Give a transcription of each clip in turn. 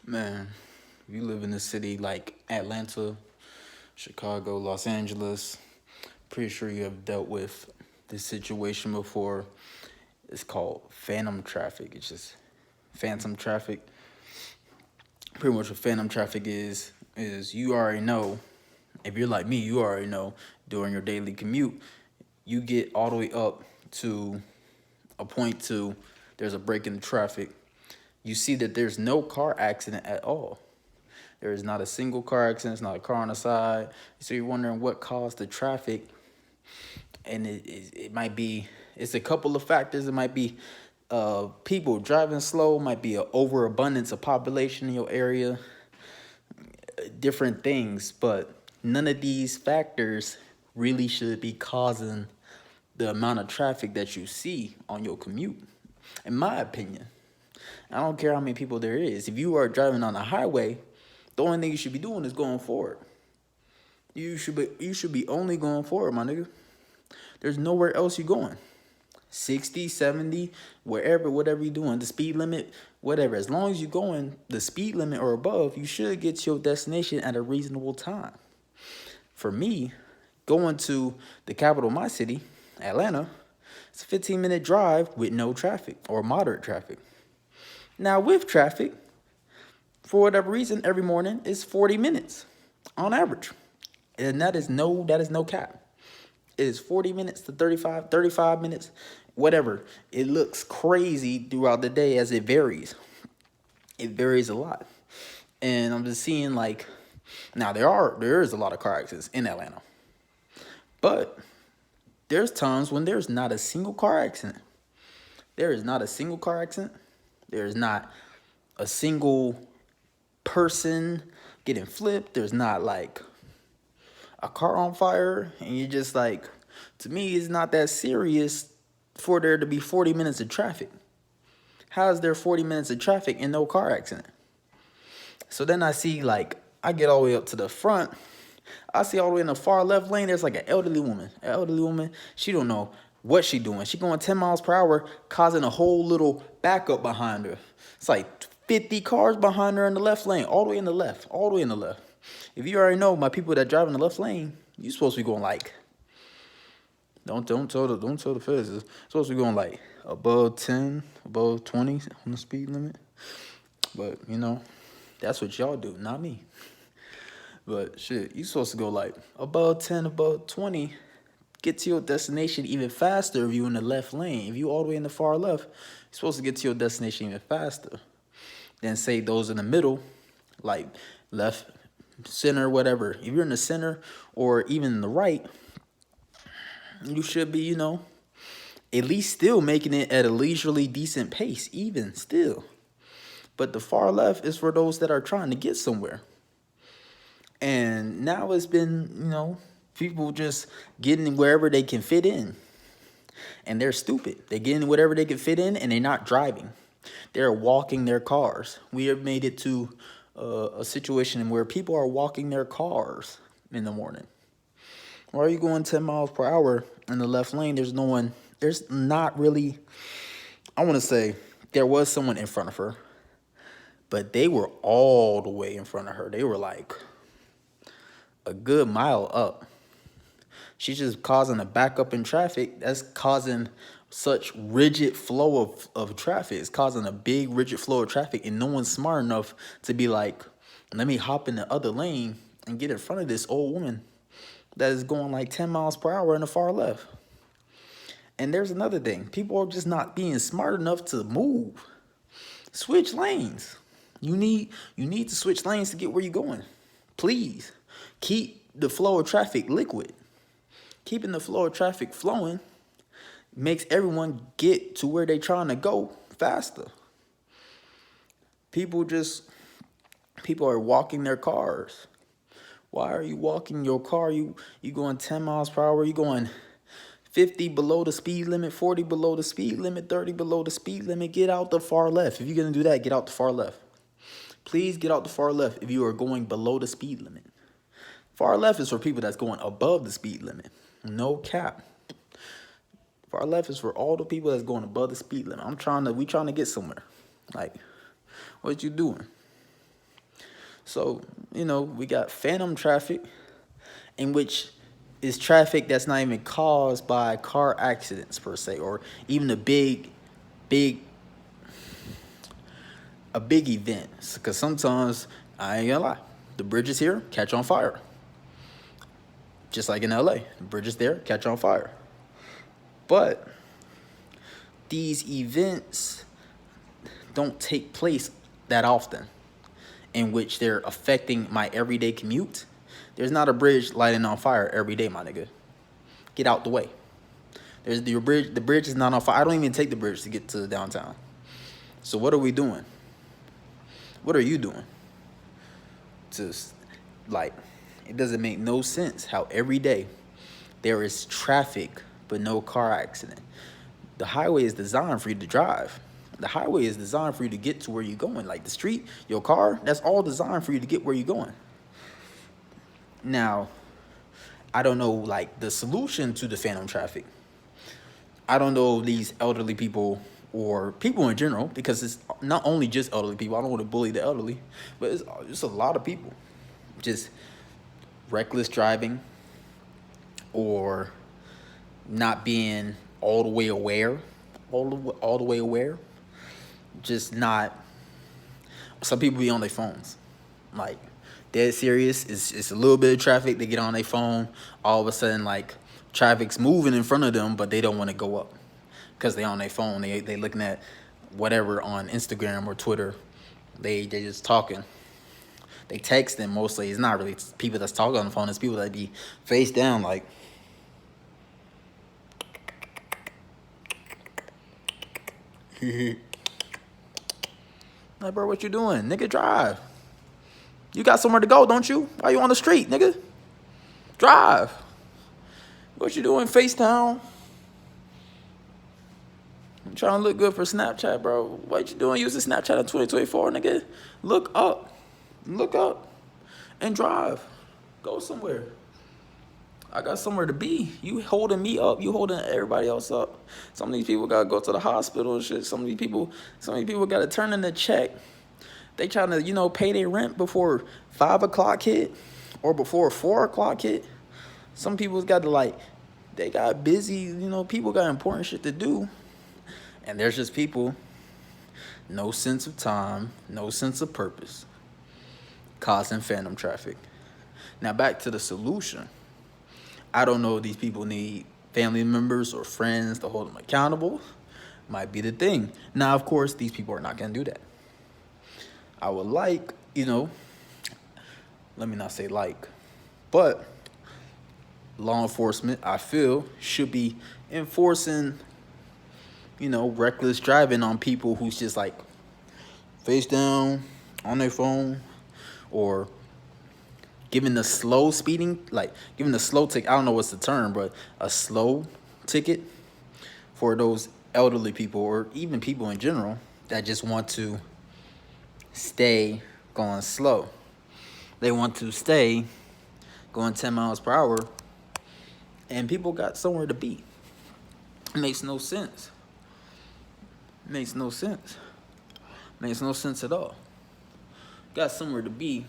Man, if you live in a city like Atlanta, Chicago, Los Angeles, pretty sure you have dealt with this situation before. It's called phantom traffic. It's just phantom traffic. Pretty much what phantom traffic is you already know. If you're like me, you already know during your daily commute, you get all the way up to a point to there's a break in the traffic. You see that there's no car accident at all. There is not a single car accident. It's not a car on the side. So you're wondering what caused the traffic, and it might be it's a couple of factors. It might be people driving slow. Might be an overabundance of population in your area. Different things, but none of these factors really should be causing the amount of traffic that you see on your commute. In my opinion, I don't care how many people there is. If you are driving on a highway, the only thing you should be doing is going forward. You should be only going forward, my nigga. There's nowhere else you're going. 60, 70, wherever, whatever you're doing, the speed limit, whatever. As long as you're going the speed limit or above, you should get to your destination at a reasonable time. For me, going to the capital of my city, Atlanta, it's a 15-minute drive with no traffic or moderate traffic. Now, with traffic, for whatever reason, every morning is 40 minutes on average. And that is no cap. It is 40 minutes to 35 minutes, whatever. It looks crazy throughout the day as it varies. It varies a lot. And I'm just seeing like now there is a lot of car accidents in Atlanta. But there's times when there's not a single car accident. There is not a single car accident. There is not a single person getting flipped. There's not like a car on fire, and you're just like, to me, it's not that serious for there to be 40 minutes of traffic. How is there 40 minutes of traffic and no car accident? So then I see like, I get all the way up to the front. I see all the way in the far left lane, there's like an elderly woman. An elderly woman, she don't know what she doing. She going 10 miles per hour, causing a whole little backup behind her. It's like 50 cars behind her in the left lane, all the way in the left, all the way in the left. If you already know my people that drive in the left lane, you supposed to be going like, don't tell the feds. It's supposed to be going like above 10, above 20 on the speed limit. But that's what y'all do, not me. But shit, you supposed to go like above 10, above 20, get to your destination even faster if you in the left lane. If you all the way in the far left, you're supposed to get to your destination even faster than say those in the middle, like left, center, whatever. If you're in the center or even in the right, you should be, at least still making it at a leisurely decent pace, even still. But the far left is for those that are trying to get somewhere. And now it's been, people just getting wherever they can fit in. And they're stupid. They get in whatever they can fit in, and they're not driving. They're walking their cars. We have made it to a situation where people are walking their cars in the morning. Why are you going 10 miles per hour in the left lane? There's no one. There's not really. I want to say there was someone in front of her, but they were all the way in front of her. They were like a good mile up. She's just causing a backup in traffic. That's causing such rigid flow of traffic. It's causing a big rigid flow of traffic, and no one's smart enough to be like, let me hop in the other lane and get in front of this old woman that is going like 10 miles per hour in the far left. And there's another thing. People are just not being smart enough to move. Switch lanes. You need to switch lanes to get where you're going. Please. Keep the flow of traffic liquid. Keeping the flow of traffic flowing makes everyone get to where they're trying to go faster. People are walking their cars. Why are you walking your car? You going 10 miles per hour. You going 50 below the speed limit, 40 below the speed limit, 30 below the speed limit. Get out the far left. If you're going to do that, get out the far left. Please get out the far left if you are going below the speed limit. Far left is for people that's going above the speed limit. No cap. Far left is for all the people that's going above the speed limit. We trying to get somewhere. Like, what you doing? So, we got phantom traffic, in which is traffic that's not even caused by car accidents per se, or even big, a big event. Because sometimes, I ain't gonna lie, the bridges here catch on fire. Just like in LA, the bridges there catch on fire. But these events don't take place that often, in which they're affecting my everyday commute. There's not a bridge lighting on fire every day, my nigga. Get out the way. There's your bridge. The bridge is not on fire. I don't even take the bridge to get to the downtown. So what are we doing? What are you doing? Just like, it doesn't make no sense how every day there is traffic but no car accident. The highway is designed for you to drive. The highway is designed for you to get to where you're going. Like the street, your car, that's all designed for you to get where you're going. Now, I don't know, like, the solution to the phantom traffic. I don't know these elderly people or people in general, because it's not only just elderly people. I don't want to bully the elderly, but it's just a lot of people just reckless driving or not being all the way aware, all the way aware. Just not. Some people be on their phones, like dead serious. It's a little bit of traffic. They get on their phone. All of a sudden, like, traffic's moving in front of them, but they don't want to go up because they on their phone. They looking at whatever on Instagram or Twitter. They just talking. They texting mostly. It's not really people that's talking on the phone. It's people that be face down, like. Like, bro, what you doing? Nigga, drive. You got somewhere to go, don't you? Why you on the street, nigga? Drive. What you doing, FaceTime? I'm trying to look good for Snapchat, bro. What you doing using Snapchat in 2024, nigga? Look up. Look up. And drive. Go somewhere. I got somewhere to be. You holding me up. You holding everybody else up. Some of these people gotta go to the hospital and shit. Some of these people gotta turn in a check. They trying to, pay their rent before 5 o'clock hit or before 4 o'clock hit. Some people's got to, they got busy, people got important shit to do. And there's just people, no sense of time, no sense of purpose, causing phantom traffic. Now back to the solution. I don't know if these people need family members or friends to hold them accountable. Might be the thing. Now, of course, these people are not going to do that. I would like, let me not say like, but law enforcement, I feel, should be enforcing, reckless driving on people who's just like face down on their phone, or giving the slow speeding, like giving the slow ticket. I don't know what's the term, but a slow ticket for those elderly people or even people in general that just want to stay going slow. They want to stay going 10 miles per hour, and people got somewhere to be. It makes no sense. It makes no sense. It makes no sense at all. Got somewhere to be.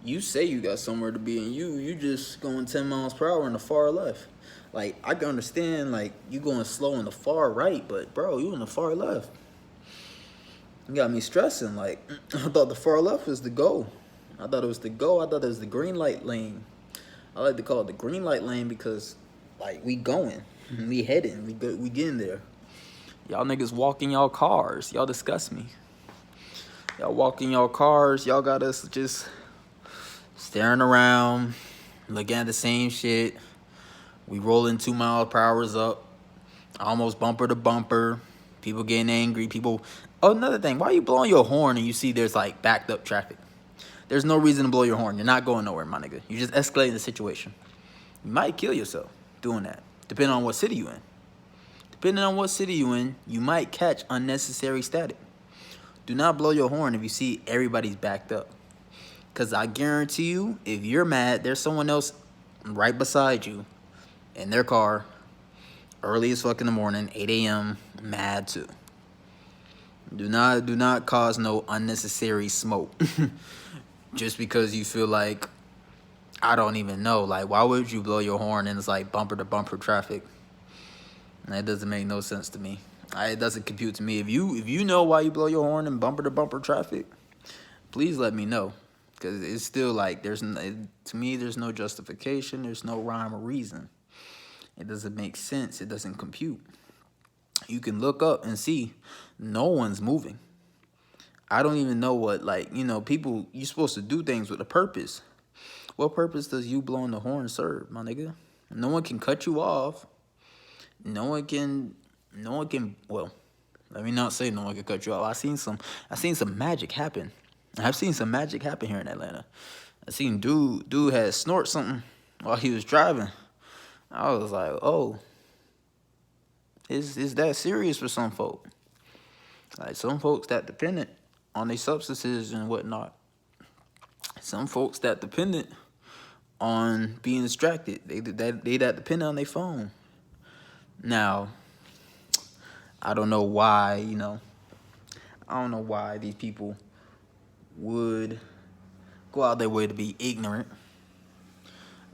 You say you got somewhere to be, and you just going 10 miles per hour in the far left. Like, I can understand, like, you going slow in the far right, but, bro, you in the far left. You got me stressing. Like, I thought the far left was the go. I thought it was the go. I thought it was the green light lane. I like to call it the green light lane because, like, we going. We heading. We getting there. Y'all niggas walking y'all cars. Y'all disgust me. Y'all walking y'all cars. Y'all got us just staring around, looking at the same shit. We rolling 2 miles per hour up, almost bumper to bumper. People getting angry. Oh, another thing. Why are you blowing your horn and you see there's like backed up traffic? There's no reason to blow your horn. You're not going nowhere, my nigga. You're just escalating the situation. You might kill yourself doing that, depending on what city you in. Depending on what city you in, you might catch unnecessary static. Do not blow your horn if you see everybody's backed up. Because I guarantee you, if you're mad, there's someone else right beside you in their car, early as fuck in the morning, 8 a.m., mad too. Do not cause no unnecessary smoke. just because you feel like, I don't even know. Like, why would you blow your horn and it's like bumper to bumper traffic? That doesn't make no sense to me. It doesn't compute to me. If you know why you blow your horn in bumper to bumper traffic, please let me know. Because it's still like, to me, there's no justification. There's no rhyme or reason. It doesn't make sense. It doesn't compute. You can look up and see no one's moving. I don't even know what, like, people, you're supposed to do things with a purpose. What purpose does you blowing the horn serve, my nigga? No one can cut you off. Well, let me not say no one can cut you off. I seen some magic happen. I've seen some magic happen here in Atlanta. I seen dude had snort something while he was driving. I was like, oh, is that serious for some folk? Like, some folks that dependent on their substances and whatnot. Some folks that dependent on being distracted. They that dependent on their phone. Now, I don't know why, I don't know why these people would go out their way to be ignorant,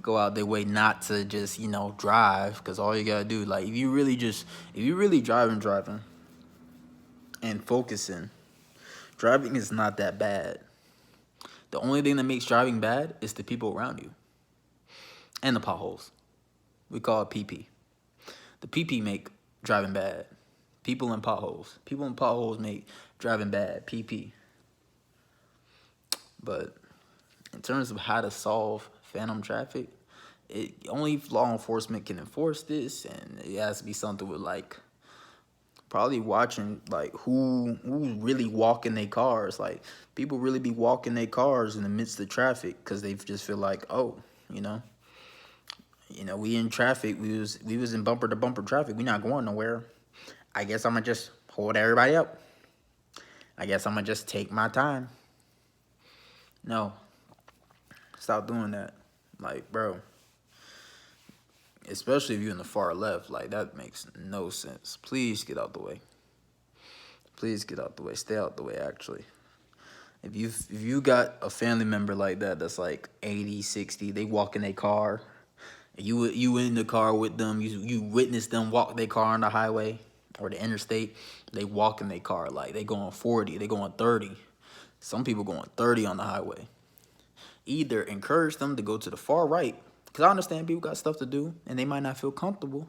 go out their way not to just, drive, because all you gotta do, like, if you really driving and focusing, driving is not that bad. The only thing that makes driving bad is the people around you and the potholes. We call it PP. The PP make driving bad. People in potholes. People in potholes make driving bad. PP. But in terms of how to solve phantom traffic, only law enforcement can enforce this, and it has to be something with, like, probably watching, like, who's really walking their cars. Like, people really be walking their cars in the midst of traffic because they just feel like, oh, we in traffic. We was in bumper to bumper traffic. We not going nowhere. I guess I'm gonna just hold everybody up. I guess I'm gonna just take my time. No. Stop doing that. Like, bro. Especially if you're in the far left. Like, that makes no sense. Please get out the way. Please get out the way. Stay out the way, actually. If you got a family member like that that's like 80, 60, they walk in their car, you in the car with them, you witness them walk their car on the highway or the interstate, they walk in their car, like, they going 40, they going 30. Some people going 30 on the highway. Either encourage them to go to the far right, because I understand people got stuff to do and they might not feel comfortable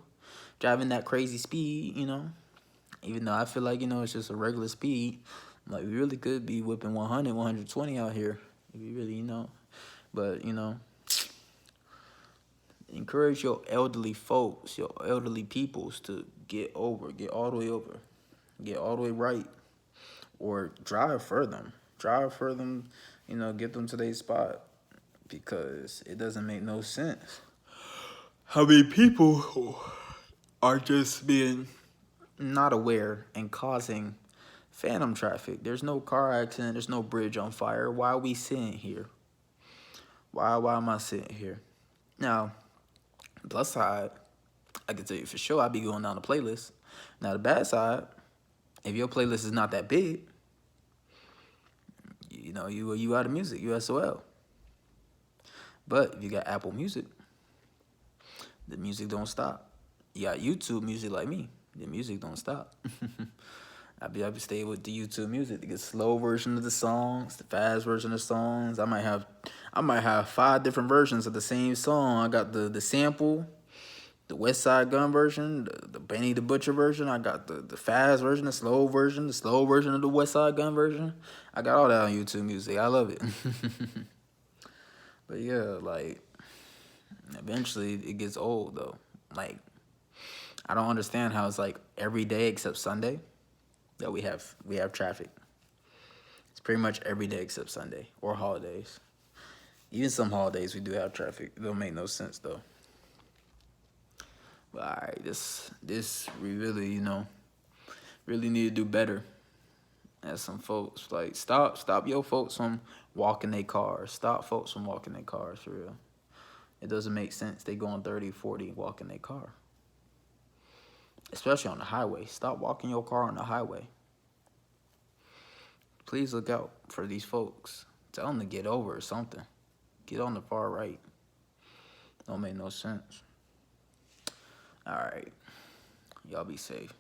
driving that crazy speed, even though I feel like, it's just a regular speed. Like, we really could be whipping 100, 120 out here. If you really, But, encourage your elderly folks, your elderly peoples to get all the way over. Get all the way right. Or drive for them. Get them to their spot. Because it doesn't make no sense how many people are just being not aware and causing phantom traffic. There's no car accident. There's no bridge on fire. Why are we sitting here? Why am I sitting here? Now, plus side, I can tell you for sure, I'll be going down the playlist. Now, the bad side, if your playlist is not that big, you out of music, you SOL. But if you got Apple Music, the music don't stop. You got YouTube Music like me, the music don't stop. I'll be stay with the YouTube Music to get slow version of the songs, the fast version of songs. I might have 5 different versions of the same song. I got the sample, the West Side Gun version, the Benny the Butcher version. I got the fast version, the slow version of the West Side Gun version. I got all that on YouTube Music. I love it. But yeah, like, eventually it gets old though. Like, I don't understand how it's like every day except Sunday that we have traffic. It's pretty much every day except Sunday or holidays. Even some holidays we do have traffic. It don't make no sense though. But alright, this we really, really need to do better. As some folks, like, stop your folks from walking their cars. Stop folks from walking their cars, for real. It doesn't make sense. They going 30, 40 walking their car. Especially on the highway. Stop walking your car on the highway. Please look out for these folks. Tell them to get over or something. Get on the far right. Don't make no sense. All right. Y'all be safe.